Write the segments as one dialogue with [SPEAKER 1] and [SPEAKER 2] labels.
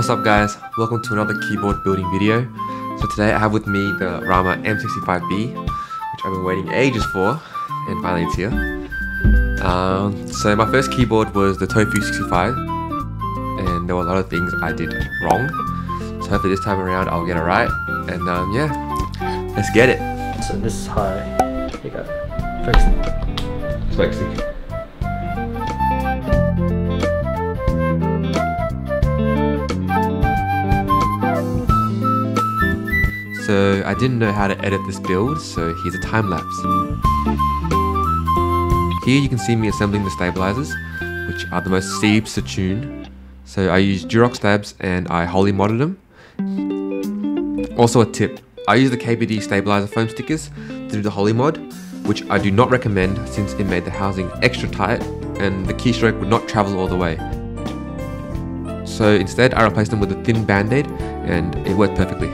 [SPEAKER 1] What's up guys, welcome to another keyboard building video. So today I have with me the Rama m-65B, which I've been waiting ages for, and finally it's here. So my first keyboard was the Tofu 65, and there were a lot of things I did wrong. So hopefully this time around I'll get it right, and yeah, let's get it.
[SPEAKER 2] So this is high, you got fixing.
[SPEAKER 1] Fixing. So I didn't know how to edit this build, so here's a time lapse. Here you can see me assembling the stabilizers, which are the most siebes to tune. So I used Durock stabs and I holy modded them. Also a tip, I use the KBD stabilizer foam stickers to do the holy mod, which I do not recommend since it made the housing extra tight and the keystroke would not travel all the way. So instead I replaced them with a thin band-aid and it worked perfectly.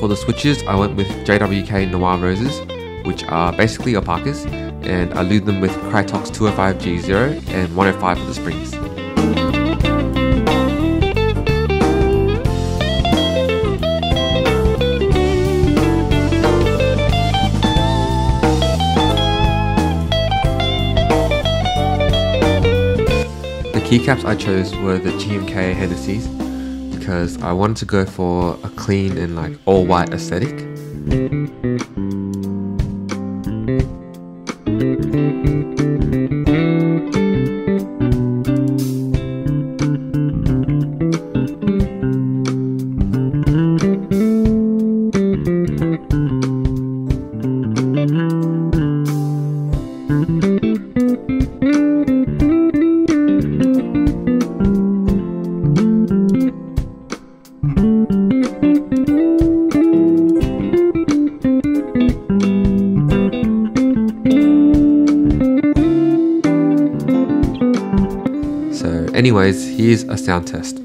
[SPEAKER 1] For the switches, I went with JWK Noir roses, which are basically Alpacas, and I lubed them with Krytox 205G0 and 105 for the springs. The keycaps I chose were the GMK Hennesseys, because I wanted to go for a clean and like all white aesthetic. Anyways, here's a sound test.